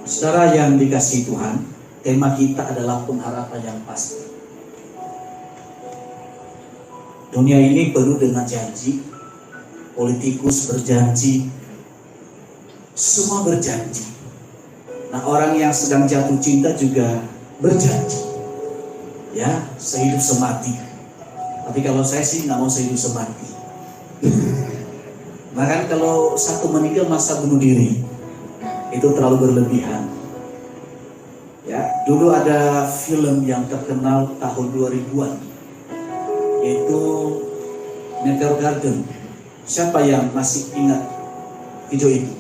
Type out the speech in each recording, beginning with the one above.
Saudara yang dikasihi Tuhan, tema kita adalah pengharapan yang pasti. Dunia ini penuh dengan janji, politikus berjanji, semua berjanji. Nah, orang yang sedang jatuh cinta juga berjanji, ya, sehidup semati. Tapi kalau saya sih nggak mau sehidup semati. Bahkan kalau satu meninggal masa bunuh diri, itu terlalu berlebihan. Ya, dulu ada film yang terkenal tahun 2000-an, yaitu Meteor Garden. Siapa yang masih ingat video itu?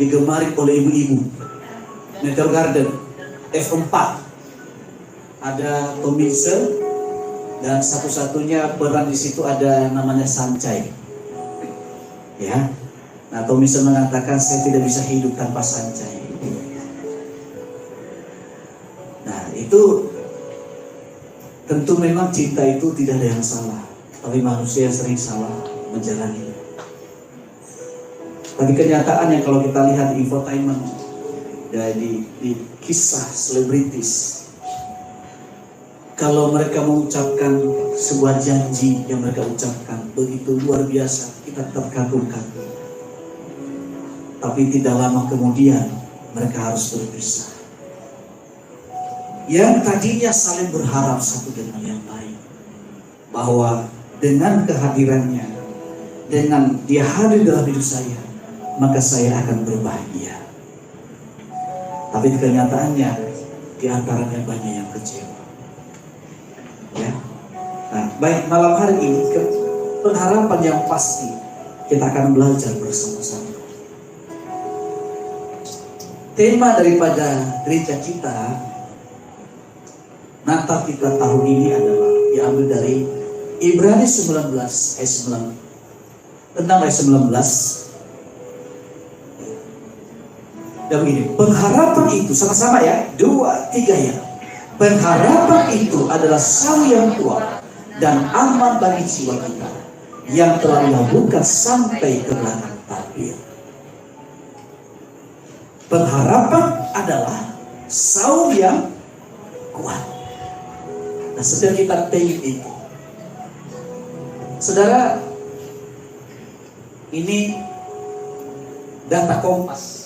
Digemari oleh ibu-ibu. Meteor Garden F4. Ada Tom Wilson dan satu-satunya peran di situ ada namanya Sancai. Ya. Nah, Tom Wilson mengatakan saya tidak bisa hidup tanpa Sancai. Nah, itu tentu memang cinta itu tidak ada yang salah, tapi manusia yang sering salah menjalani. Tapi kenyataannya kalau kita lihat di infotainment, di kisah selebritis, kalau mereka mengucapkan sebuah janji yang mereka ucapkan begitu luar biasa, kita terkagum-kagum. Tapi tidak lama kemudian mereka harus berpisah. Yang tadinya saling berharap satu dengan yang lain, bahwa dengan kehadirannya, dengan dia hadir dalam hidup saya, maka saya akan berbahagia. Tapi kenyataannya di antaranya banyak yang kecewa. Ya. Nah, baik, malam hari ini pengharapan yang pasti kita akan belajar bersama-sama. Tema daripada gereja kita, Natal kita tahun ini adalah diambil dari Ibrani 19 ayat 9. Tentang ayat 19. Dan begini, pengharapan itu sama-sama ya, 2, 3 ya. Pengharapan itu adalah sawi yang kuat dan aman bagi jiwa kita yang telah dilabuhkan sampai ke belakang tabir. Pengharapan adalah sawi yang kuat. Nah, sedang kita pengen itu. Saudara, ini data Kompas.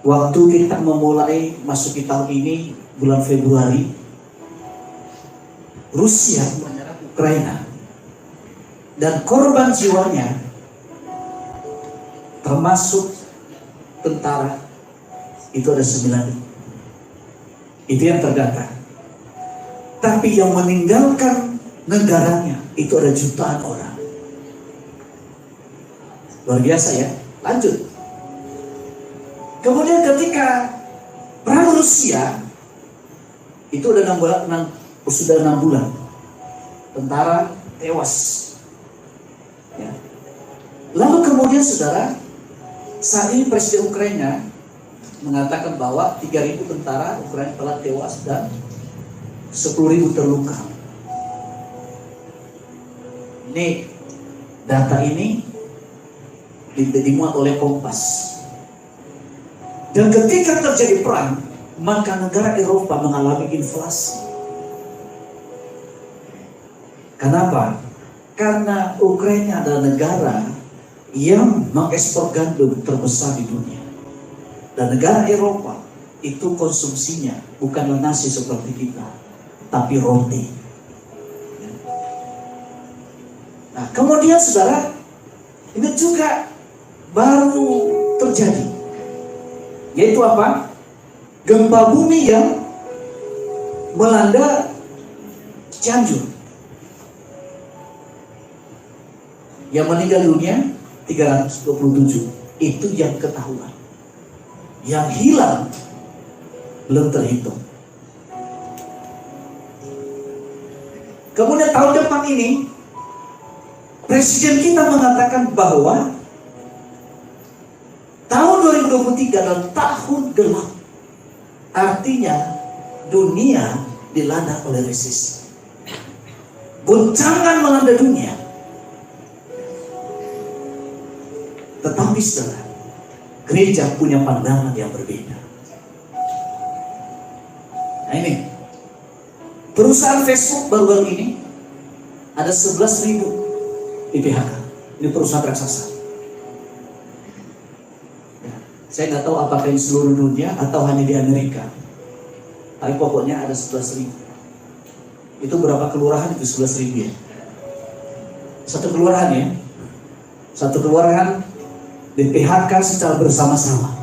Waktu kita memulai masuki tahun ini, bulan Februari, Rusia menyerang Ukraina. Dan korban jiwanya, termasuk tentara, itu ada 9. Itu yang terdata. Tapi yang meninggalkan negaranya itu ada jutaan orang. Luar biasa ya. Lanjut. Kemudian ketika perang Rusia itu udah 6 bulan, tentara tewas. Ya. Lalu kemudian saudara, saat ini Presiden Ukraina mengatakan bahwa 3.000 tentara Ukraina telah tewas dan 10.000 terluka. Ini data ini dimuat oleh Kompas. Dan ketika terjadi perang, maka negara Eropa mengalami inflasi. Kenapa? Karena Ukraina adalah negara yang mengekspor gandum terbesar di dunia. Dan negara Eropa itu konsumsinya bukanlah nasi seperti kita, tapi roti. Nah, kemudian saudara, ini juga baru terjadi. Yaitu apa? Gempa bumi yang melanda Cianjur. Yang meninggal dunia 327. Itu yang ketahuan. Yang hilang belum terhitung. Kemudian tahun depan ini Presiden kita mengatakan bahwa tahun 2023 adalah tahun gelap. Artinya dunia dilanda oleh resesi. Goncangan melanda dunia. Tetapi saudara, gereja punya pandangan yang berbeda. Nah ini, perusahaan Facebook baru-baru ini ada 11.000 di PHK. Ini perusahaan raksasa. Ya, saya nggak tahu apakah di seluruh dunia atau hanya di Amerika. Tapi pokoknya ada 11.000. Itu berapa kelurahan itu 11.000 ya? Satu kelurahan ya. Satu kelurahan di PHK secara bersama-sama.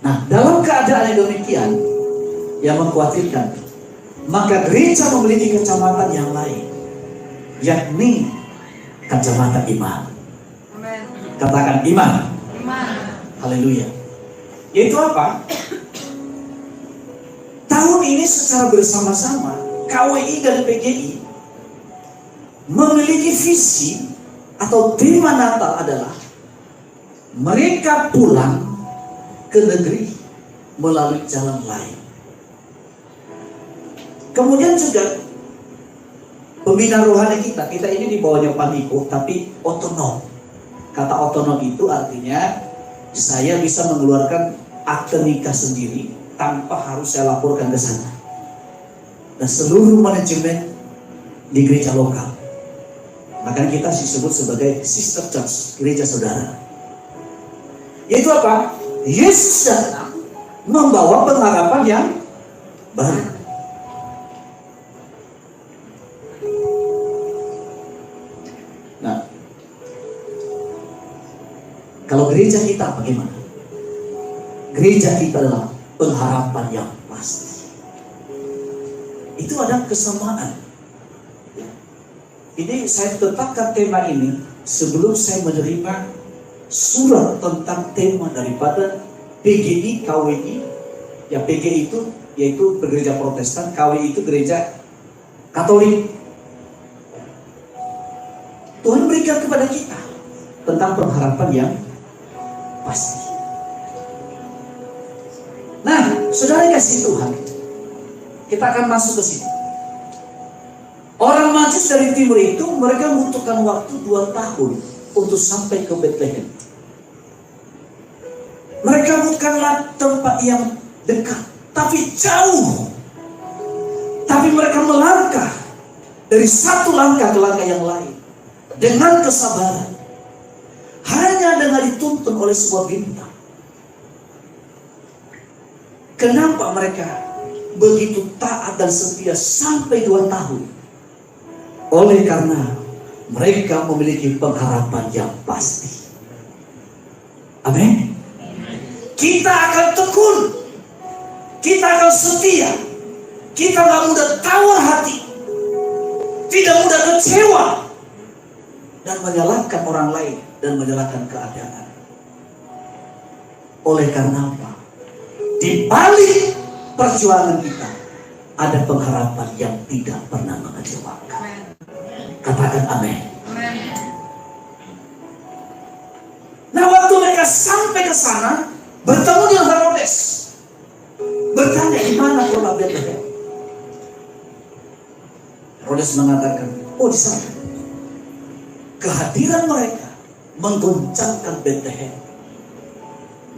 Nah, dalam keadaan yang demikian yang mengkhawatirkan, maka gereja memiliki kacamata yang lain, yakni kacamata iman. Amen. Katakan iman. Iman. Haleluya. Yaitu apa? Tahun ini secara bersama-sama KWI dan PGI memiliki visi atau tema Natal adalah mereka pulang ke negeri melalui jalan lain. Kemudian juga pembina rohani kita ini di bawahnya Paniko tapi otonom. Kata otonom itu artinya saya bisa mengeluarkan akte nikah sendiri tanpa harus saya laporkan ke sana. Dan seluruh manajemen di gereja lokal. Makanya kita disebut sebagai sister church, gereja saudara. Yaitu apa? Yesus datang membawa pengharapan yang baru. Nah, kalau gereja kita bagaimana? Gereja kita adalah pengharapan yang pasti. Itu ada kesamaan. Ini saya tetapkan tema ini sebelum saya menerima surat tentang tema daripada PGI, KWI. Ya PGI itu yaitu gereja Protestan, KWI itu gereja Katolik. Tuhan berikan kepada kita tentang pengharapan yang pasti. Nah, saudara kasih Tuhan, kita akan masuk ke sini. Orang Majus dari timur itu mereka membutuhkan waktu 2 tahun untuk sampai ke Bethlehem. Mereka bukanlah tempat yang dekat, tapi jauh. Tapi mereka melangkah dari satu langkah ke langkah yang lain dengan kesabaran, hanya dengan dituntun oleh sebuah bintang. Kenapa mereka begitu taat dan setia sampai 2 tahun? Oleh karena mereka memiliki pengharapan yang pasti. Amin. Kita akan tekun, kita akan setia, kita gak mudah tawar hati, tidak mudah kecewa, dan menyalahkan orang lain dan menyalahkan keadaan. Oleh karena apa? Di balik perjuangan kita ada pengharapan yang tidak pernah mengecewakan. Katakan amin. Nah, waktu mereka sampai ke sana, bertemu dengan Herodes, bertanya di mana kota Bethlehem. Herodes mengatakan, oh di sana. Kehadiran mereka mengguncangkan Bethlehem.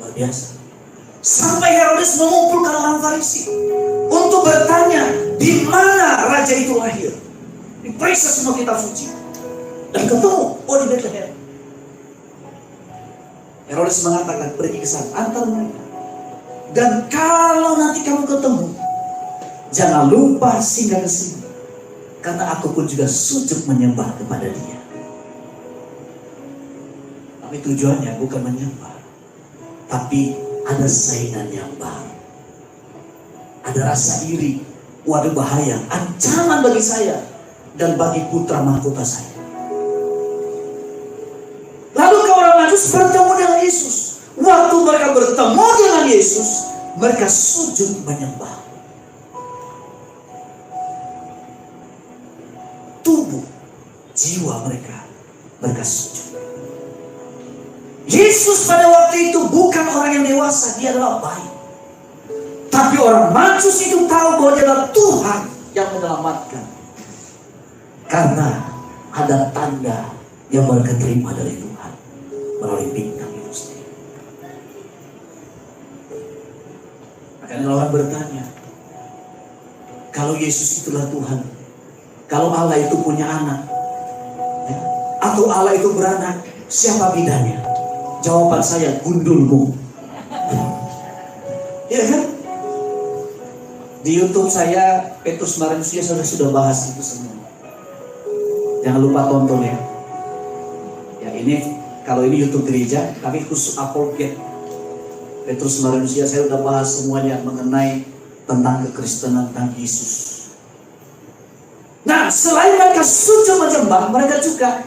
Luar biasa. Sampai Herodes mengumpulkan orang Farisi untuk bertanya di mana raja itu lahir. Diperiksa semua kitab suci dan ketemu, oh di Bethlehem. Herodes mengatakan pergi ke sana, antar mereka. Dan kalau nanti kamu ketemu, jangan lupa singgah ke sini, karena aku pun juga sujud menyembah kepada dia. Tapi tujuannya bukan menyembah, tapi ada saingan yang baru. Ada rasa iri, waduh bahaya, ancaman bagi saya dan bagi putra mahkota saya. Lalu ke orang Majus bertemu dengan Yesus. Waktu mereka bertemu dengan Yesus, mereka sujud menyembah. Tubuh, jiwa mereka sujud. Yesus pada waktu itu bukan orang yang dewasa, dia adalah bayi. Tapi orang Majus itu tahu bahwa dia adalah Tuhan yang menyelamatkan. Karena ada tanda yang mereka terima dari Tuhan. melalui bintang itu sendiri. Makanya orang bertanya, kalau Yesus itulah Tuhan, kalau Allah itu punya anak, ya, atau Allah itu beranak, siapa bidanya? Jawaban saya, gundulmu. Ya kan? Di YouTube saya, Petrus Manusia sudah bahas itu semua. Jangan lupa tonton ya. Ya ini, kalau ini YouTube gereja, tapi khusus Apologet Petrus Manusia, saya sudah bahas semuanya mengenai tentang kekristenan, tentang Yesus. Nah, selain mereka sujud menyembah, mereka juga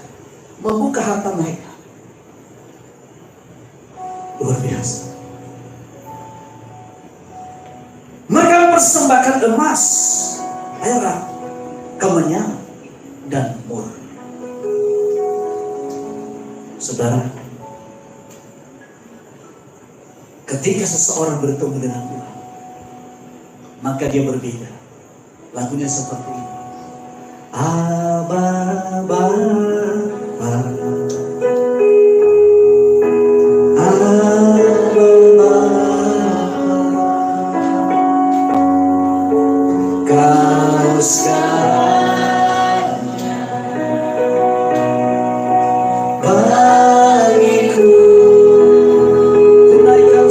membuka harta mereka. Luar biasa. Mereka mempersembahkan emas, perak, kemenyan, dan mur. Saudara, ketika seseorang bertemu dengan Tuhan, maka dia berbeda. Lagunya seperti ini. Aba, Bapa, Kau sekarang bagiku, ku naikkan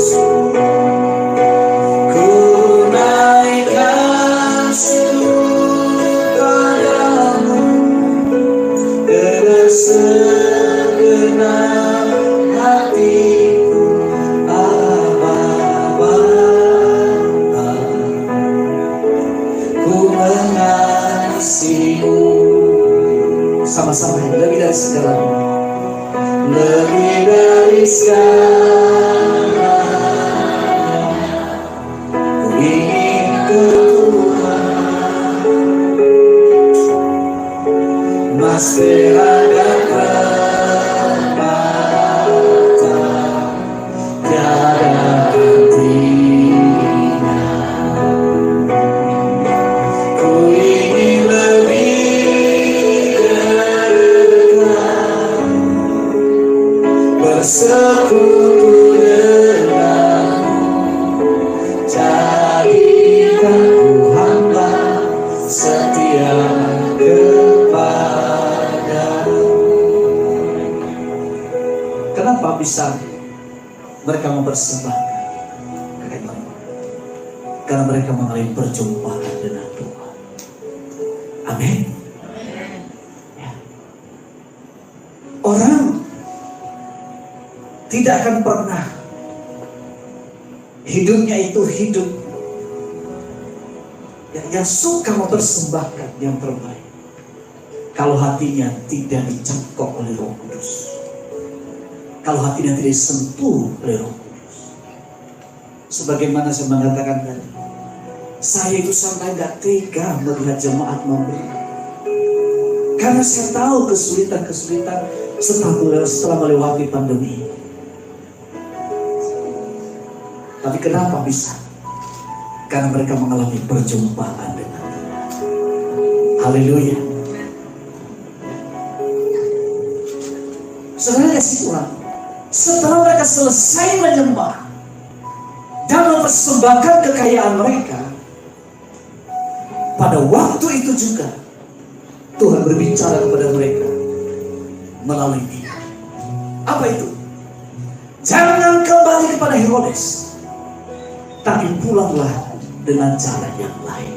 syukur padamu dengan segenap hatiku. Aba, Bapa, ku mengasihimu. Sama-sama, lebih dari segalanya, lebih dari segalanya, ku ingin ke Tuhan, mas perak dan permata, tiada gantinya. Ku ingin lebih dekat, bersekutu denganmu, jadikan ku hamba setia kepadamu. Kenapa bisa mereka mempersembahkan? Karena mereka mengalami perjumpaan dengan Tuhan. Amin. Ya. Orang tidak akan pernah hidupnya itu hidup yang suka mempersembahkan yang terbaik kalau hatinya tidak dicengkok oleh Roh Kudus, kalau hatinya tidak disentuh oleh Roh Kudus. Sebagaimana saya mengatakan tadi, saya itu sampai gak tega melihat jemaat memberi, karena saya tahu kesulitan-kesulitan setelah melewati pandemi. Tapi kenapa bisa? Karena mereka mengalami perjumpaan dengan Tuhan. Haleluya. Saudara kasih Tuhan, setelah mereka selesai menyembah dan mempersembahkan kekayaan mereka, pada waktu itu juga Tuhan berbicara kepada mereka melalui dia. Apa itu? Jangan kembali kepada Herodes, tapi pulanglah dengan cara yang lain.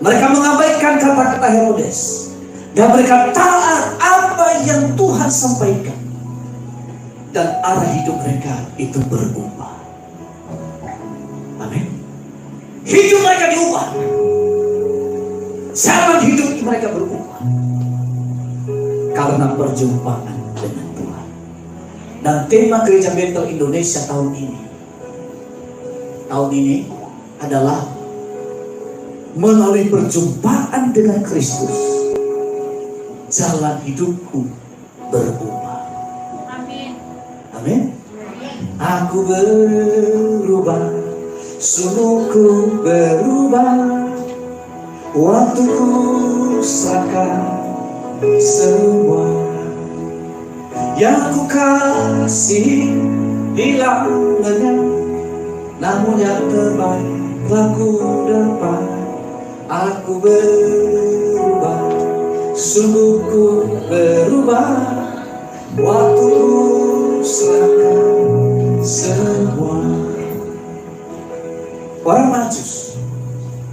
Mereka mengabaikan kata-kata Herodes dan mereka taat apa yang Tuhan sampaikan, dan arah hidup mereka itu berubah. Amin. Hidup mereka diubah, zaman hidup mereka berubah karena perjumpaan dengan Tuhan. Dan tema Gereja Bethel Indonesia tahun ini adalah melalui perjumpaan dengan Kristus, jalan hidupku berubah. Amin. Amin. Aku berubah, sungguhku berubah, waktuku serahkan semua. Yang ku kasih hilang lenyap, namun yang terbaik laku depan. Aku berubah, sungguh ku berubah. Waktuku serahkan semua. Orang Majus,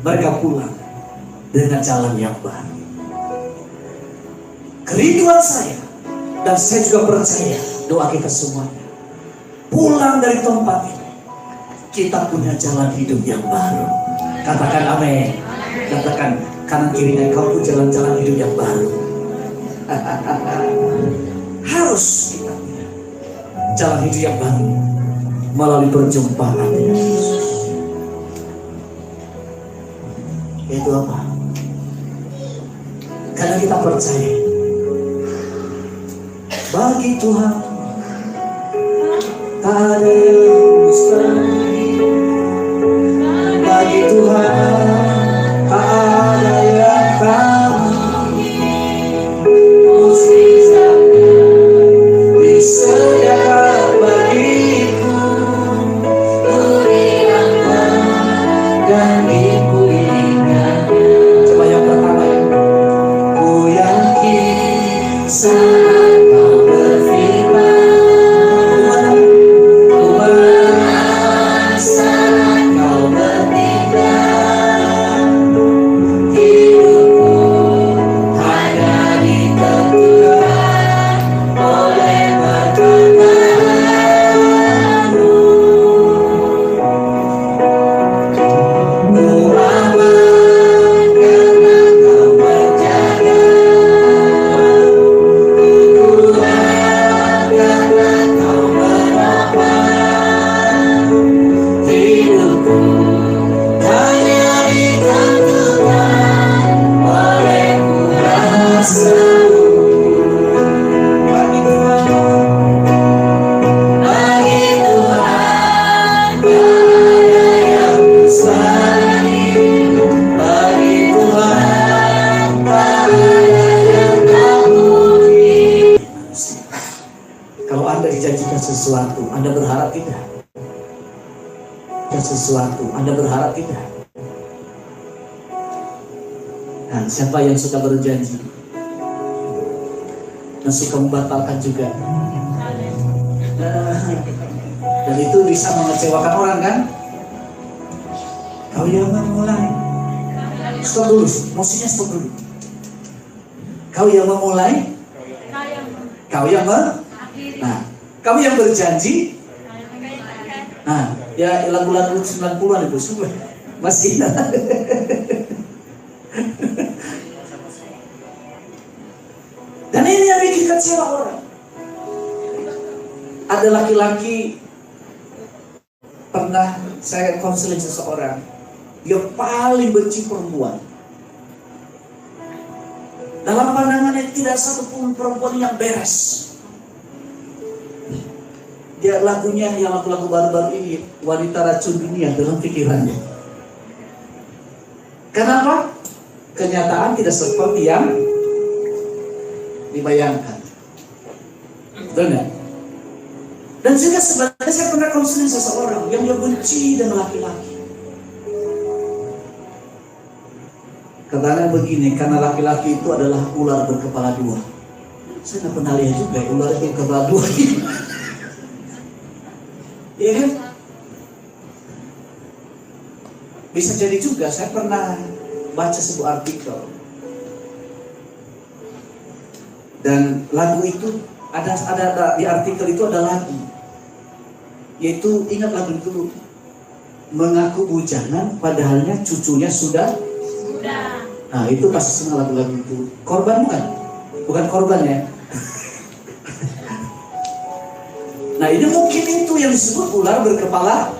mereka pulang dengan jalan yang baru. Kerinduan saya, dan saya juga percaya doa kita semuanya, pulang dari tempat ini, kita punya jalan hidup yang baru. Katakan amin. Katakan kanan kirinya, kau pun jalan-jalan hidup yang baru. Harus kita punya jalan hidup yang baru melalui perjumpaan dengan Yesus. Itu apa? Karena kita percaya bagi Tuhan tak ada yang mustahil. Bagi Tuhan tak ada yang tak mustahil. Disediakan bagiku urianmu dan dipulihkan. Coba yang pertama ya. Ku yakin saat kau berfirman, ku menang saat kau bertindak. Hidupku hanya ditentukan oleh perkataanmu. Ku aman karena kau berjaga, ku kuat karena kau menopang. Hidupku hanya ditentukan oleh kuasa-Mu. Bagi Tuhan tak ada yang mustahil. Bagi Tuhan tak ada yang tak mungkin. Kalau Anda dijanjikan sesuatu, Anda berharap tidak? Sesuatu, Anda berharap tidak? Nah, siapa yang suka berjanji dan suka membatalkan juga? Dan itu bisa mengecewakan orang kan? Kau yang memulai. Stop dulu, maksudnya stop dulu. Kau yang memulai, kau yang nah, kau yang berjanji. Nah, ya lagu-lagu 90-an itu semua masih ingat. Dan ini yang bikin kecewa orang. Ada laki-laki, pernah saya konseling seseorang, dia paling benci perempuan. Dalam pandangannya tidak satu pun perempuan yang beres. Dia lagunya yang lagu-lagu baru-baru ini, wanita racun dunia dalam pikirannya. Kenapa? Kenyataan tidak seperti yang dibayangkan. Betul nggak? Dan juga sebenarnya saya pernah konseling seseorang yang dia benci dengan laki-laki. Katanya begini, karena laki-laki itu adalah ular berkepala dua. Saya nggak pernah lihat juga ular berkepala dua. Iya kan? Bisa jadi juga, saya pernah baca sebuah artikel. Dan lagu itu ada di artikel itu ada lagu. Yaitu ingat lagu itu, mengaku bujangan padahalnya cucunya sudah. Nah, itu pasti semua lagu-lagu itu. Korban bukan? Bukan korban ya. Nah, ini mungkin itu yang disebut ular berkepala.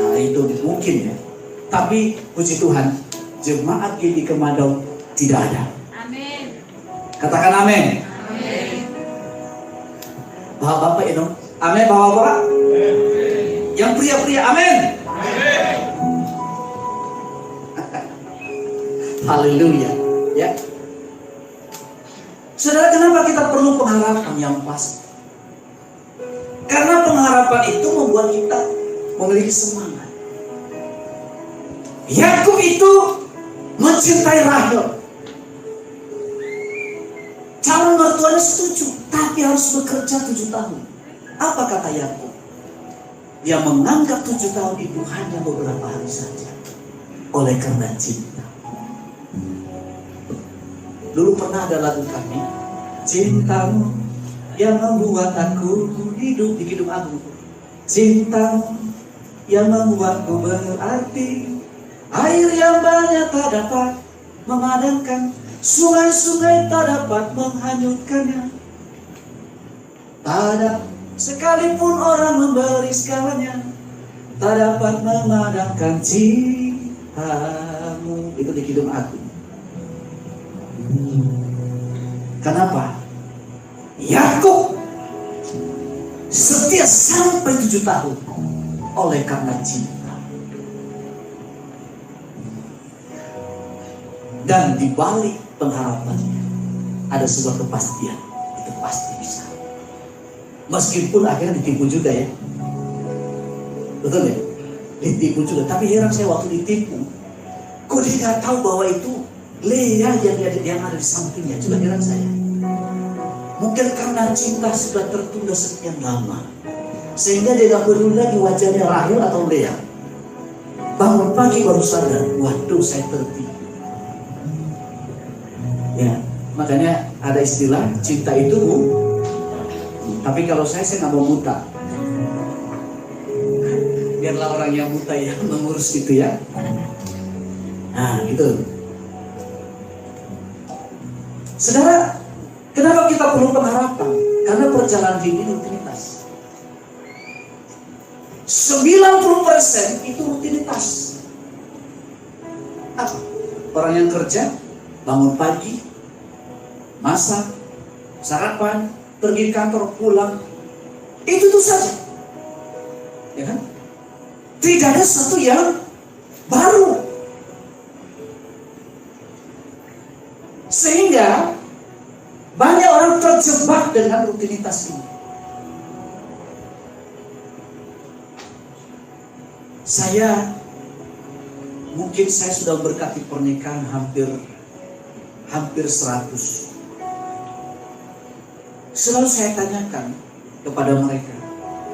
Nah, itu mungkin ya. Tapi puji Tuhan, jemaat GI Kemadau tidak ada. Amin. Katakan amin. Amin. Bapak-bapak itu, amin. Bapak-bapak. Yang pria-pria, amin. Haleluya. Ya. Saudara, kenapa kita perlu pengharapan yang pasti? Karena pengharapan itu membuat kita memiliki semangat. Yakub itu mencintai Rahel. Calon mertuanya setuju, tapi harus bekerja 7 tahun. Apa kata Yakub? Dia menganggap 7 tahun itu hanya beberapa hari saja. Oleh karena cinta. Dulu pernah ada lagu kami, cintamu yang membuat aku hidup di Kidung Agung. Cintamu yang membuatku berarti, air yang banyak tak dapat memadamkan, sungai-sungai tak dapat menghanyutkannya. Tak ada sekalipun orang memberi segalanya, tak dapat memadamkan cintamu. Itu di Kidung Agung. Kenapa? Yakub setia sampai 7 tahun oleh karena cinta. Dan di balik pengharapannya ada sebuah kepastian, itu pasti bisa. Meskipun akhirnya ditipu juga ya. Betul ya? Ditipu juga. Tapi heran saya waktu ditipu, kok dia nggak tahu bahwa itu Lea yang ada di sampingnya. Coba heran saya. Mungkin karena cinta sudah tertunda sekian lama, sehingga dia gak peduli lagi wajahnya Rahel atau Lea. Bangun pagi baru sadar, waduh saya tertipu. Ya, makanya ada istilah cinta itu tapi kalau saya gak mau buta. Biarlah orang yang buta yang mengurus itu ya. Nah gitu. Saudara, kenapa kita perlu pengharapan? Karena perjalanan hidup ini rutinitas. 90% itu rutinitas. Apa? Orang yang kerja, bangun pagi, masak, sarapan, pergi kantor, pulang. Itu saja. Ya kan? Tidak ada satu yang baru. Sehingga banyak orang terjebak dengan rutinitas ini. Mungkin saya sudah berkati pernikahan hampir 100. Selalu saya tanyakan kepada mereka,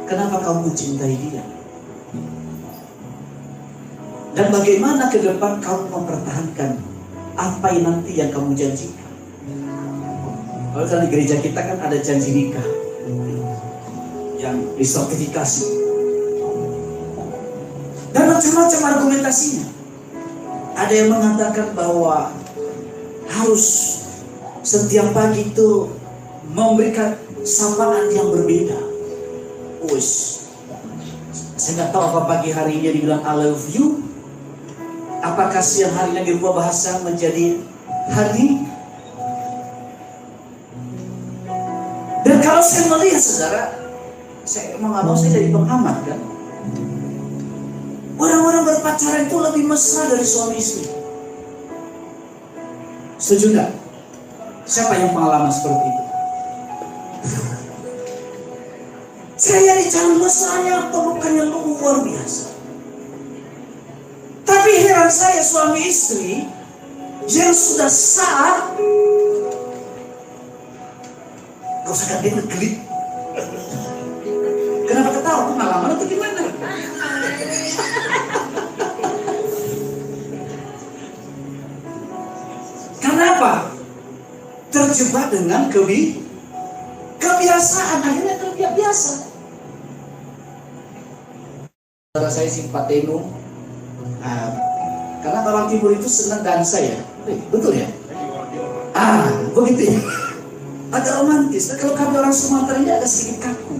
kenapa kamu mencintai dia? Dan bagaimana ke depan kamu mempertahankan apa yang nanti yang kamu janjikan? Kalau di gereja kita kan ada janji nikah yang disertifikasi dan macam-macam argumentasinya. Ada yang mengatakan bahwa harus setiap pagi itu memberikan sapaan yang berbeda. Saya nggak tahu apa pagi harinya dibilang I love you, apakah siang harinya dirubah bahasa menjadi honey. Dan kalau saya melihat saudara, saya emang nggak mau saya jadi pengamat kan. Orang-orang berpacaran itu lebih mesra dari suami istri. Setuju nggak? Siapa yang pengalaman seperti itu? Saya di calon mesranya pelukannya luar biasa. Tapi heran saya suami istri yang sudah sah, gak usah kaget gelit. Kenapa ketawa? Pengalaman atau gimana? Kenapa? Terjebak dengan kebiasaan, akhirnya terbiasa. Saudara saya simpatenu, karena orang timur itu senang dansa ya, betul ya? Begitu ya. Agak romantis. Kalau kami orang Sumatera ini agak sedikit kaku.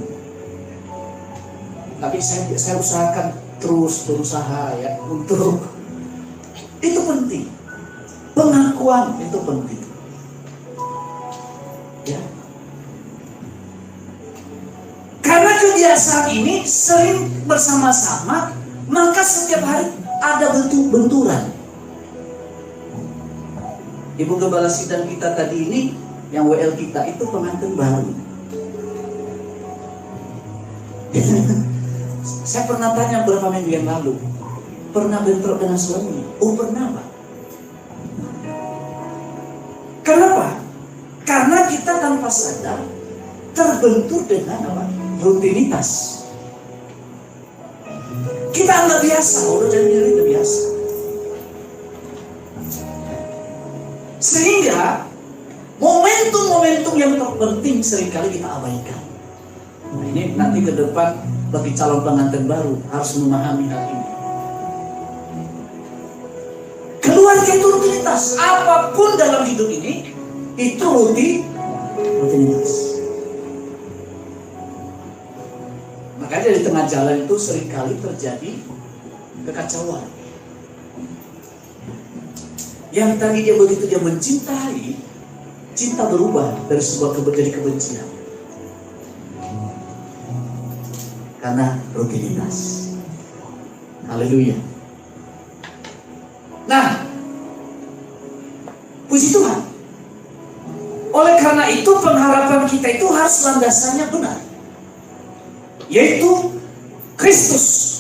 Tapi saya usahakan terus berusaha ya untuk itu penting. Pengakuan itu penting. Ya. Karena kebiasaan ini sering bersama-sama, maka setiap hari ada benturan. Ibu Gembala Sidang kita tadi ini yang WL kita itu pengantin baru. Saya pernah tanya beberapa minggu yang lalu, pernah bentrok dengan suami? Oh pernah Pak. Kenapa? Karena kita tanpa sadar terbentur dengan apa? Rutinitas. Kita anggap biasa, udah jadi udah biasa. Sehingga momentum-momentum yang terpenting seringkali kita abaikan. Nah, ini nanti ke depan bagi calon pengantin baru harus memahami hal ini. Keluarga itu rutinitas. Apapun dalam hidup ini itu rutinitas. Makanya di tengah jalan itu seringkali terjadi kekacauan. Yang tadi dia begitu dia mencintai, cinta berubah dari sebuah jadi kebencian. Karena rutinitas. Haleluya. Nah, puji Tuhan. Oleh karena itu pengharapan kita itu harus landasannya benar, yaitu Kristus.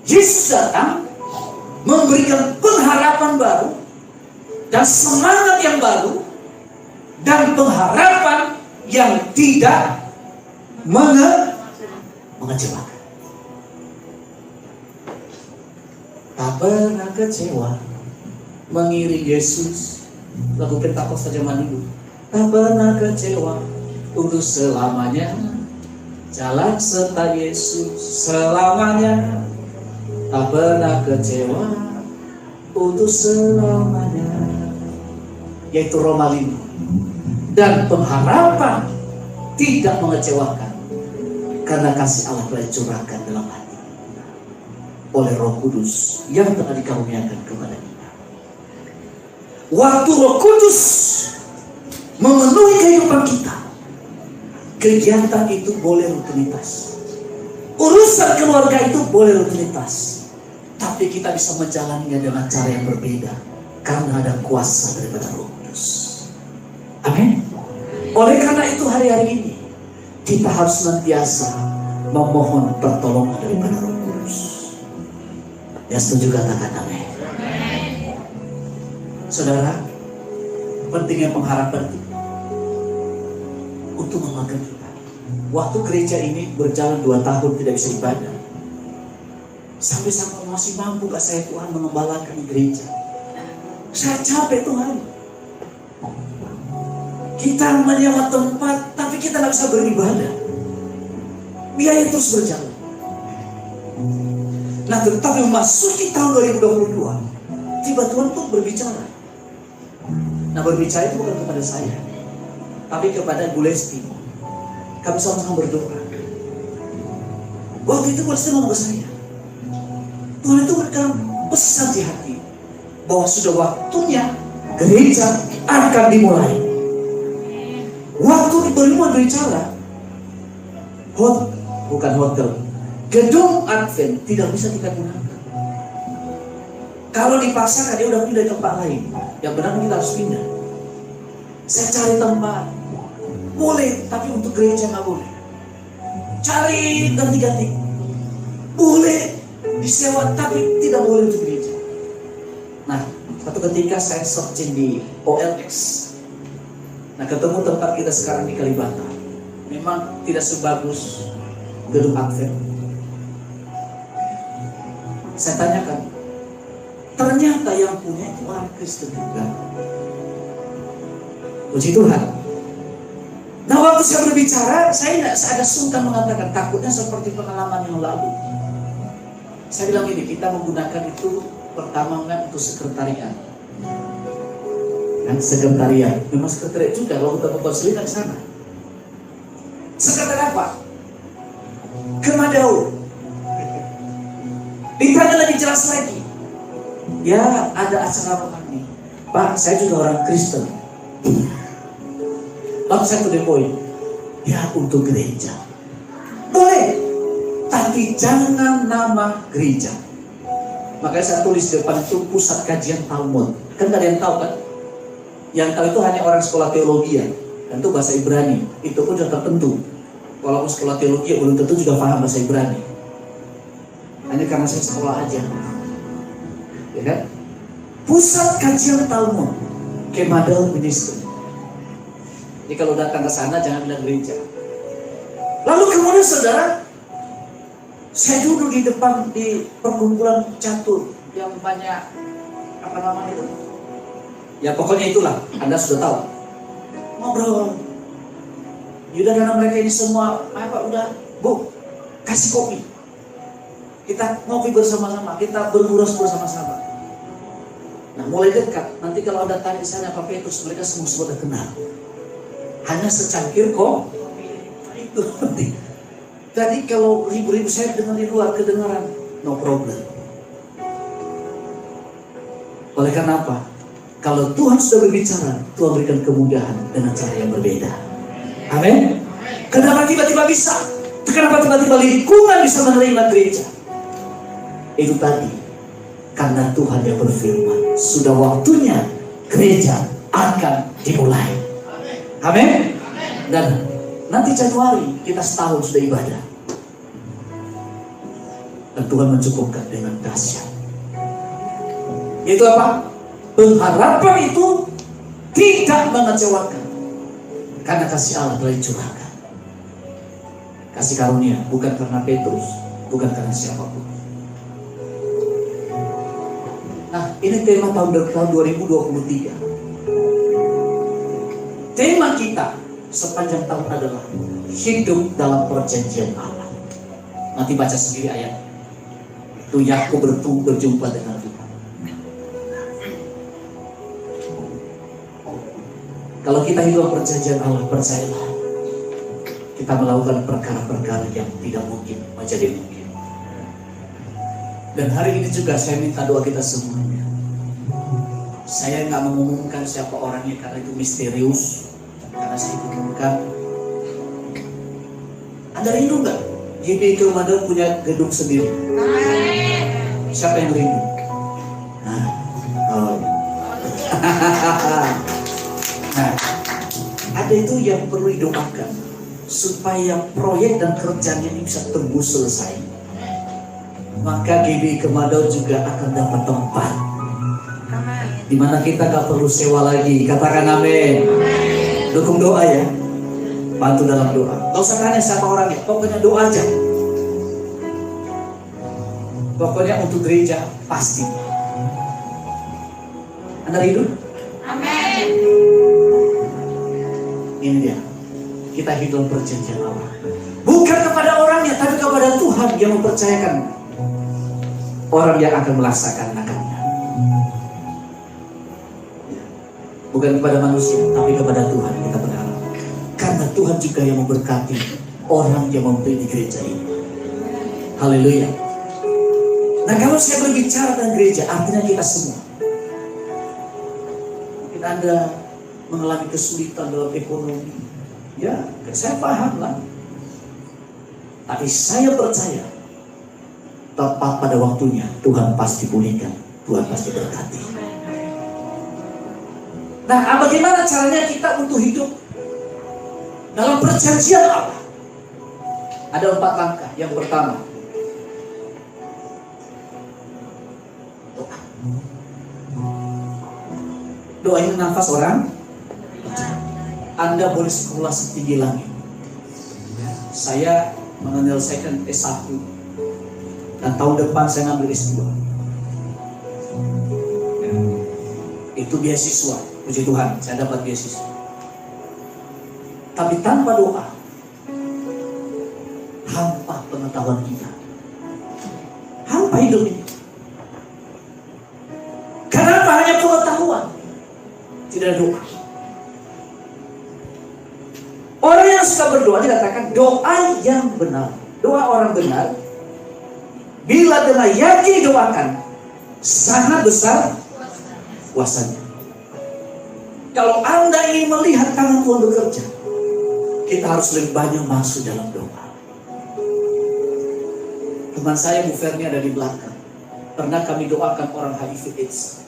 Yesus datang memberikan pengharapan baru dan semangat yang baru dan pengharapan yang tidak mengecewakan. Tak pernah kecewa mengiring Yesus. Lagu Pentakosta zaman dulu. Tak pernah kecewa untuk selamanya. Jalan serta Yesus selamanya. Tak pernah kecewa untuk selamanya. Yaitu Roma 5. Dan pengharapan tidak mengecewakan. Karena kasih Allah telah dicurahkan dalam hati oleh Roh Kudus yang telah dikaruniakan kepada kita. Waktu Roh Kudus memenuhi kehidupan kita, kegiatan itu boleh rutinitas, urusan keluarga itu boleh rutinitas, tapi kita bisa menjalaninya dengan cara yang berbeda karena ada kuasa daripada Roh Kudus. Amin. Oleh karena itu hari-hari ini kita harus senantiasa memohon pertolongan daripada Roh Kudus. Ya setuju katakan amin. Saudara, pentingnya pengharapan itu untuk memakan kita. Waktu gereja ini berjalan 2 tahun tidak bisa ibadah, sampai masih mampu gak saya Tuhan mengembalakan gereja. Saya capek Tuhan. Kita menyewa tempat, tapi kita gak bisa beribadah. Biaya terus berjalan. Nah, tetapi memasuki tahun 2022, tiba Tuhan pun berbicara. Nah, berbicara itu bukan kepada saya, tapi kepada Bu Lesti. Kami sama-sama berdoa. Waktu itu Bu Lesti ngomong ke saya, Tuhan itu berikan pesan di hati bahwa sudah waktunya gereja akan dimulai. Waktu beriman berbicara, bukan hotel, gedung Advent tidak bisa kita gunakan. Kalau dipaksakan dia udah pindah tempat lain, yang benar kita harus pindah. Saya cari tempat, boleh, tapi untuk gereja nggak boleh. Cari ganti-ganti, boleh disewa, tapi tidak boleh untuk gereja. Nah, satu ketika saya searching di OLX. Nah, ketemu tempat kita sekarang di Kalibata. Memang tidak sebagus gedung Advent. Saya tanyakan, ternyata yang punya itu orang Kristen juga. Puji Tuhan. Nah, waktu saya berbicara, saya agak sungkan mengatakan, takutnya seperti pengalaman yang lalu. Saya bilang ini, kita menggunakan itu pertama kan untuk sekretariat. Kan sekretariat, memang sekretariat juga kalau kita konseling di sana. Sekretariat apa? Kemadau. Ditanya lebih jelas lagi. Ya, ada acara apa nih? Pak, saya juga orang Kristen. Lalu saya to the point. Ya, untuk gereja. Boleh, tapi jangan nama gereja. Makanya saya tulis di depan itu pusat kajian Talmud. Kan gak ada yang tahu kan? Yang tahu itu hanya orang sekolah teologi ya. Dan itu bahasa Ibrani. Itu pun sudah tertentu. Walaupun sekolah teologi belum tentu juga paham bahasa Ibrani. Hanya karena saya sekolah aja. Ya kan? Pusat kajian Talmud, Kemadel Ministry. Jadi kalau datang ke sana jangan bilang gereja. Lalu kemudian saudara, saya duduk di depan di perkumpulan catur yang banyak apa namanya itu? Ya pokoknya itulah, Anda sudah tahu. Ngobrol. Yuda dan mereka ini semua apa udah, Bu, kasih kopi. Kita ngopi bersama-sama, kita berburas bersama-sama. Nah mulai dekat, nanti kalau Anda tanya di sana Pak Petrus, mereka semua sudah kenal. Hanya secangkir kok. Itu penting. Jadi kalau ribu-ribu saya dengar di luar kedengaran, no problem. Oleh karena apa? Kalau Tuhan sudah berbicara, Tuhan berikan kemudahan dengan cara yang berbeda. Amin. Kenapa tiba-tiba bisa? Kenapa tiba-tiba lingkungan bisa menerima gereja? Itu tadi, karena Tuhan yang berfirman, sudah waktunya gereja akan dimulai. Amin. Dan nanti Januari kita setahun sudah ibadah. Dan Tuhan mencukupkan dengan dahsyat. Itu apa? Pengharapan itu tidak mengecewakan. Karena kasih Allah telah dicurahkan. Kasih karunia bukan karena Petrus, bukan karena siapapun. Nah, ini tema tahun 2023. Tema kita sepanjang tahun adalah hidup dalam perjanjian Allah. Nanti baca sendiri ayat. Itu Yakub berjumpa dengan Tuhan. Kalau kita hidup perjanjian Allah, percayalah, kita melakukan perkara-perkara yang tidak mungkin menjadi mungkin. Dan hari ini juga saya minta doa kita semuanya. Saya nggak mengumumkan siapa orangnya karena itu misterius. Karena saya ikut. Anda rindu nggak? GBI Kemadel punya gedung sendiri. Siapa yang rindu? Nah, ada itu yang perlu didoakan supaya proyek dan kerjanya ini bisa tembus selesai. Maka GBI Kemadel juga akan dapat tempat di mana kita gak perlu sewa lagi. Katakan amin. Dukung doa ya, bantu dalam doa. Gak usah tanya siapa orangnya, pokoknya doa aja. Pokoknya untuk gereja pasti. Anda rindu? Amin. Ini dia, kita hidup perjanjian Allah. Bukan kepada orangnya, tapi kepada Tuhan yang mempercayakan orang yang akan melaksanakannya. Bukan kepada manusia, tapi kepada Tuhan kita berharap. Karena Tuhan juga yang memberkati orang yang memberi di gereja ini. Haleluya. Nah kalau saya berbicara tentang gereja, artinya kita semua. Mungkin Anda mengalami kesulitan dalam ekonomi. Ya, saya paham lah. Tapi saya percaya, tepat pada waktunya Tuhan pasti pulihkan, Tuhan pasti berkati. Nah, bagaimana caranya kita untuk hidup dalam perjanjian Allah? Ada 4 langkah. Yang pertama, doa. Doa ini nafas orang. Anda boleh sekolah setinggi langit. Saya menyelesaikan S1 dan tahun depan saya ngambil S2. Itu beasiswa, puji Tuhan, saya dapat beasiswa. Tapi tanpa doa, hampa pengetahuan kita, hampa hidup ini. Kenapa hanya pengetahuan, tidak ada doa? Orang yang suka berdoa dikatakan doa yang benar. Doa orang benar, bila dengan yakin doakan, sangat besar kuasanya. Kalau Anda ingin melihat tangan Tuhan bekerja, kita harus lebih banyak masuk dalam doa. Teman saya Bu Ferni ada di belakang. Pernah kami doakan orang HIV/AIDS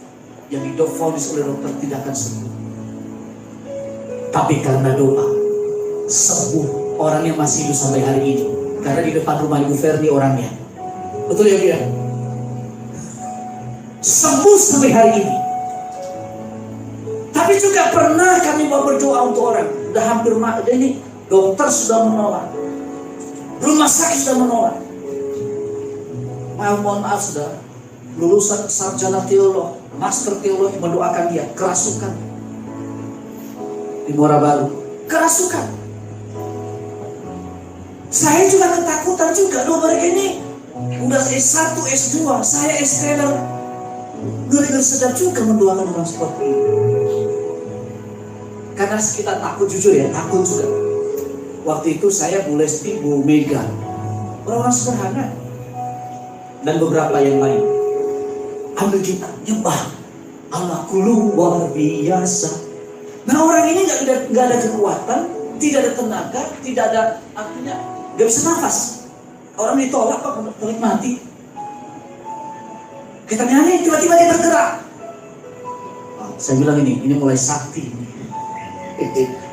yang divonis oleh dokter tidak akan sembuh. Tapi karena doa, sembuh orang yang masih hidup sampai hari ini. Karena di depan rumah Ibu Ferdi orangnya. Betul ya Bu ya? Sembuh sampai hari ini. Tapi juga pernah kami mau berdoa untuk orang. Udah hampir ini dokter sudah menolak, rumah sakit sudah menolak. Mohon maaf sudah, lulusan sarjana teolog, master teologi mendoakan dia kerasukan di Muara Baru, kerasukan. Saya juga ketakutan juga, loh mereka ini udah S1, S2, saya S3. Ngeri sedap juga mendoakan orang seperti ini. Karena kita takut, jujur ya, takut juga. Waktu itu saya Bu Lesti, Bu Mega, orang-orang sederhana, dan beberapa yang lain ambil kita nyembah Allahku luar biasa. Nah orang ini nggak ada kekuatan, tidak ada tenaga, tidak ada, artinya nggak bisa nafas. Orang ditolak kok menikmati. Kita nyanyi, tiba-tiba dia bergerak. Saya bilang ini mulai sakti.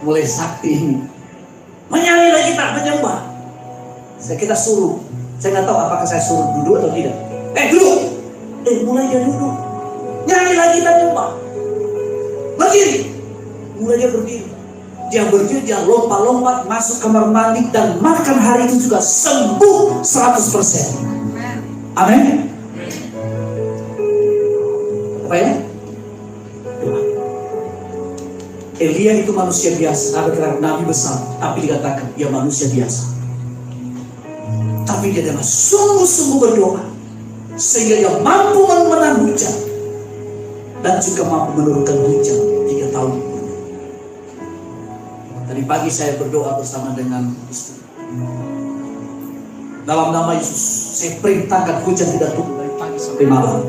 Mulai sakti ini. Menyanyilah kita, menyembah. Kita suruh. Saya nggak tahu apakah saya suruh duduk atau tidak. Duduk. Mulai dia duduk. Nyanyilah kita, nyembah. Berdiri. Mulai dia berdiri. Dia berdiri, dia lompat-lompat masuk kamar mandi dan makan hari itu juga sembuh 100%. Amin. Apa ya? Doa. Elia itu manusia biasa, nabi besar, tapi dikatakan dia manusia biasa. Tapi dia adalah sungguh-sungguh berdoa sehingga dia mampu menahan hujan dan juga mampu menurunkan hujan 3 tahun. Tadi pagi saya berdoa bersama dengan istri. Dalam nama Yesus, saya perintahkan hujan tidak turun dari pagi sampai malam.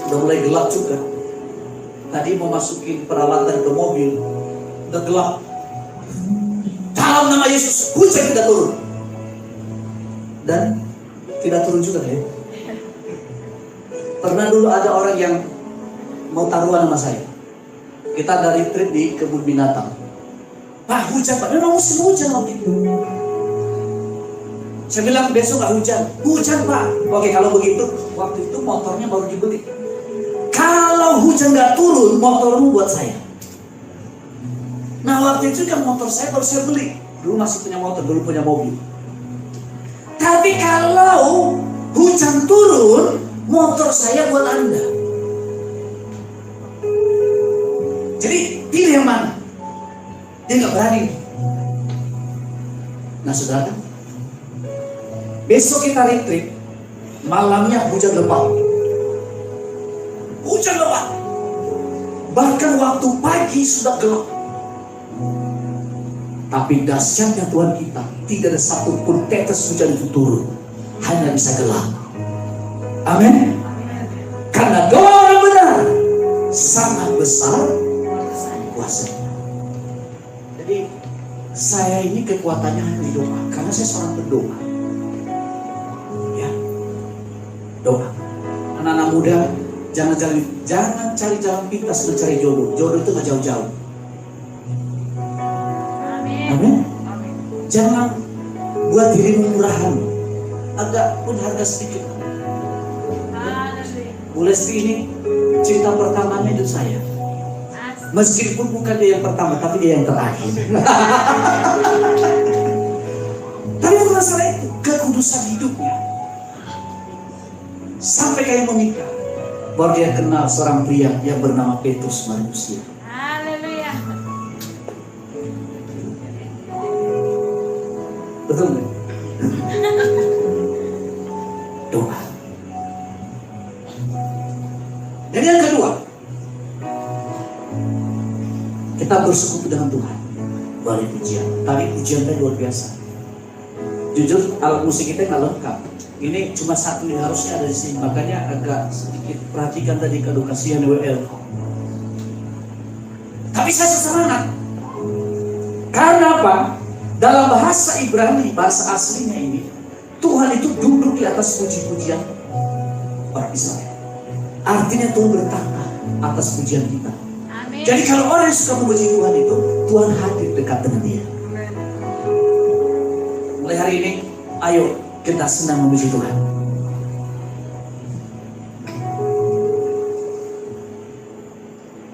Udah mulai gelap juga. Tadi mau masukin peralatan ke mobil, udah gelap. Dalam nama Yesus, hujan tidak turun. Dan tidak turun juga ya. Pernah dulu ada orang yang mau taruhan sama saya. Kita dari trip di kebun binatang. Pak hujan Pak, memang musim hujan waktu itu. Saya bilang besok gak hujan. Hujan Pak. Oke kalau begitu, waktu itu motornya baru dibeli. Kalau hujan gak turun, motormu buat saya. Nah waktu itu kan motor saya baru saya beli. Dulu masih punya motor, dulu punya mobil. Tapi kalau hujan turun, motor saya buat Anda. Jadi pilih yang mana? Dia nggak berani. Nah saudara, besok kita retreat, malamnya hujan lebat. Hujan lebat. Bahkan waktu pagi sudah gelap. Tapi dahsyatnya Tuhan kita, tidak ada satupun tetes hujan itu turun, hanya bisa gelap. Amin. Karena doa orang benar sangat besar kuasanya. Jadi saya ini kekuatannya hanya di doa, karena saya seorang pendoa. Ya, doa. Anak-anak muda, jangan cari jalan pintas mencari jodoh. Jodoh itu nggak jauh-jauh. Amin. Jangan buat dirimu murahan, agak pun harga sedikit. Bu Lesti ini cinta pertamanya itu saya. Meskipun bukan dia yang pertama, tapi dia yang terakhir. Tapi bukan masalah itu, kekudusan hidupnya. Sampai kayak menikah, baru dia kenal seorang pria yang bernama Petrus manusia. Betul nggak? Doa. Dan yang kedua, kita bersekutu dengan Tuhan. Balik pujian. Tadi pujian tadi luar biasa. Jujur alat musik kita nggak lengkap. Ini cuma satu yang harusnya ada di sini. Makanya agak sedikit perhatikan tadi kedukasian WL. Tapi saya semangat. Karena apa? Dalam bahasa Ibrani, bahasa aslinya ini, Tuhan itu duduk di atas puji-pujian orang Israel. Artinya Tuhan bertahta atas pujian kita. Amin. Jadi kalau orang yang suka memuji Tuhan itu, Tuhan hadir dekat dengan dia. Mulai hari ini, ayo kita senang memuji Tuhan.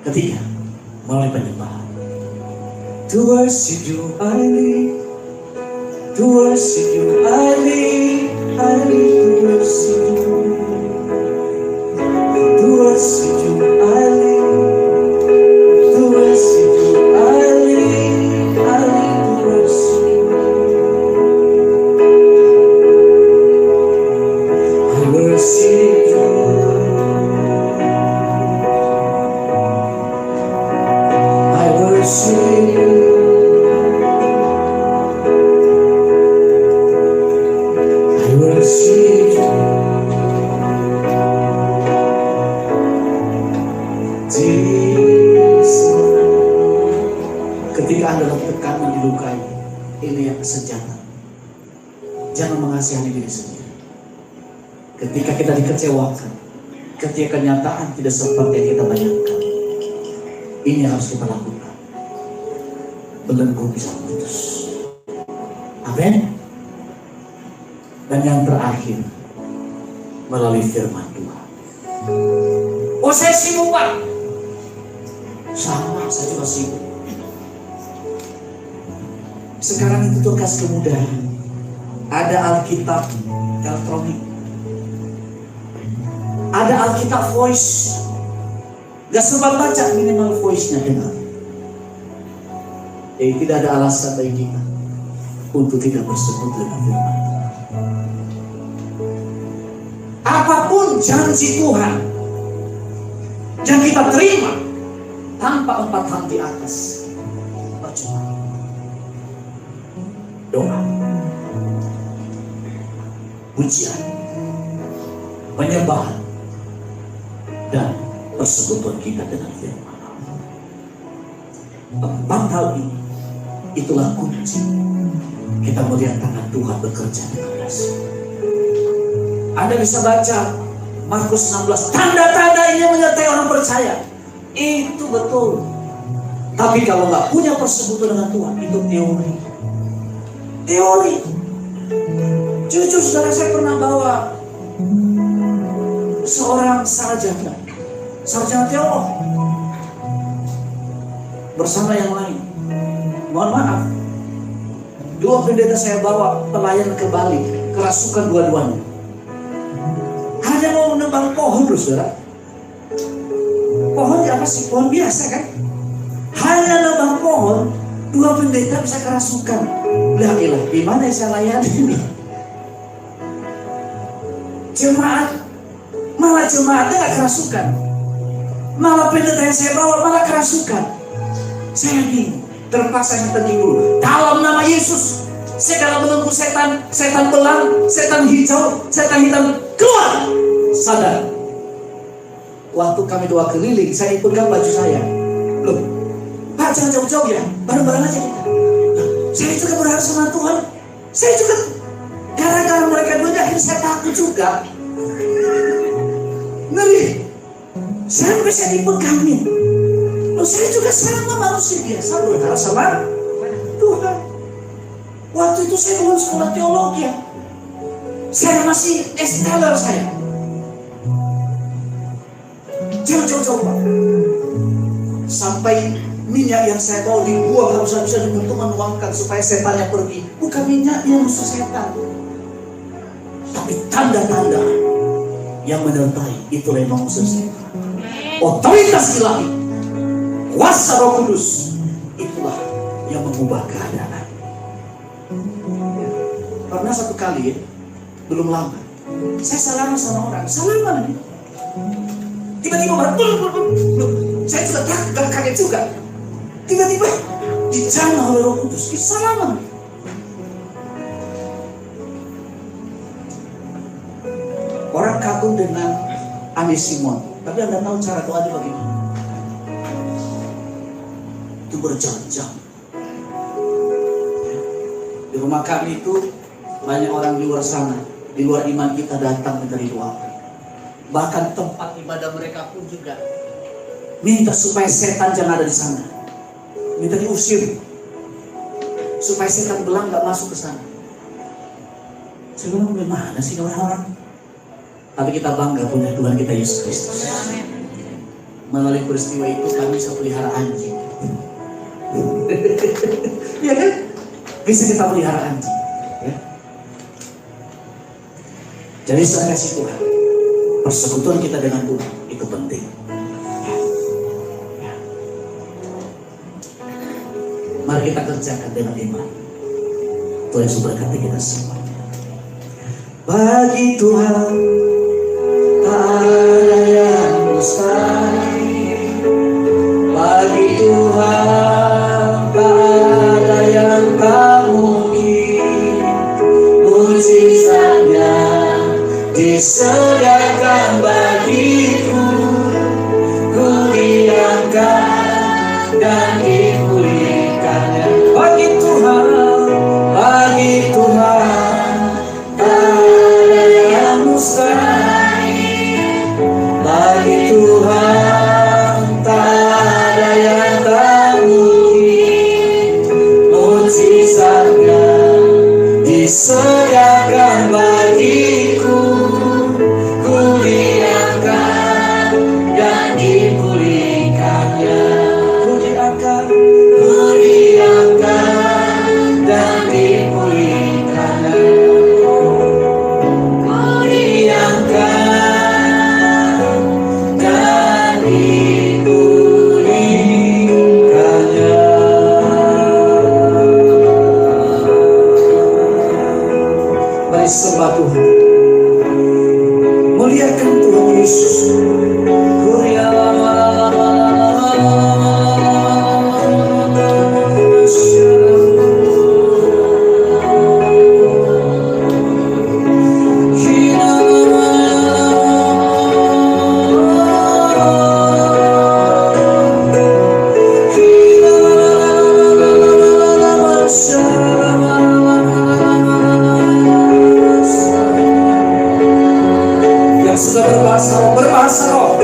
Ketiga, melalui penyembahan. To worship you I live, to worship you I live to worship you. To worship you I live, to worship you I live to worship you. I worship you. I worship you. I worship you. Ketika Anda dalam tekanan dilukai, ini yang kesenjangan. Jangan mengasihani diri sendiri. Ketika kita dikecewakan, ketika kenyataan tidak seperti yang kita bayangkan, ini yang harus kita lakukan. Belenggu bisa putus. Amin. Dan yang terakhir, melalui firman Tuhan. Oh, saya sibuk, Pak. Sama, saya juga sibuk. Sekarang itu tuh kasih kemudahan. Ada Alkitab elektronik, ada Alkitab voice. Gak sempat baca, minimal voice-nya dengar. Tidak ada alasan bagi kita untuk tidak bersekutu dengan firman. Apapun janji Tuhan yang kita terima tanpa 4 hal di atas, percuma. Doa, pujian, penyembahan, dan persekutuan kita dengan firman. 4 hal ini, itulah kunci kita melihat tangan Tuhan bekerja dengan dahsyat. Anda bisa baca Markus 16, tanda-tanda ini menyertai orang percaya. Itu betul. Tapi kalau nggak punya persekutuan dengan Tuhan, itu teori. Teori. Jujur saudara, saya pernah bawa seorang sarjana teolog bersama yang lain. Mohon maaf, 2 pendeta saya bawa pelayan ke Bali, kerasukan dua-duanya. Hanya mau menebang pohon loh saudara. Pohon apa sih? Pohon biasa kan? Hanya nebang pohon, 2 pendeta bisa kerasukan. Lah ilah, gimana saya layani ini? Jemaatnya gak kerasukan. Malah pendeta yang saya bawa malah kerasukan. Saya bingung, terpaksa kita dulu. Dalam nama Yesus, segala belenggu setan, setan belang, setan hijau, setan hitam, keluar. Sadar. Waktu kami doa keliling, saya pegang baju saya. Loh, Pak jangan jauh-jauh ya, bareng-bareng aja kita. Saya juga berharap sama Tuhan. Saya juga gara-gara mereka dua akhirnya saya takut juga. Ngeri. Sampai saya dipegangin. Loh, saya juga sama manusia biasa berharap sama Tuhan. Waktu itu saya belum sekolah teologi ya. Saya masih S-Scholar saya. Jauh-jauh Pak. Sampai minyak yang saya bawa dibuang, harus bisa menuangkan supaya setannya pergi. Bukan minyaknya musuh setan, tapi tanda-tanda yang menyertai itu memang musuh setan. Otoritas ilahi, kuasa Roh Kudus, itulah yang mengubah keadaan. Pernah satu kali, belum lama, saya salaman sama orang, salaman. Tiba-tiba saya juga takut, kaget juga. Tiba-tiba dijamah oleh Roh Kudus, salaman. Orang kagum dengan Andi Simon, tapi Anda tahu cara doanya bagaimana? Itu berjam-jam. Di rumah kami itu banyak orang di luar sana, di luar iman kita datang mencari doa. Bahkan tempat ibadah mereka pun juga Minta supaya setan jangan ada di sana. Minta diusir. Supaya setan belang gak masuk ke sana. Saya bilang, bagaimana sih orang-orang? Tapi kita bangga punya Tuhan kita Yesus Kristus. Melalui peristiwa itu kami bisa pelihara anjing. Iya kan? Bisa kita pelihara anjing. Ya? Jadi saya kasih Tuhan, persekutuan kita dengan Tuhan itu penting. Ya. Mari kita kerjakan dengan iman. Tuhan Yesus berkati kita semua. Bagi Tuhan tak ada yang mustahil. Bagi Tuhan tak ada yang tak mungkin. Mujizatnya disediakan bagiku. Ku diangkat dan dipulihkannya. Bagi Tuhan bagi Tuhan tak ada yang tak mungkin. Mujizatnya disediakan bagiku. Ku diangkat dan dipulihkannya. Ku diangkat dan dipulihkannya. Sembah Tuhan, muliakan Tuhan Yesus. Berbahasa roh.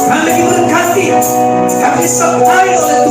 Kami diberkati, kami disertai oleh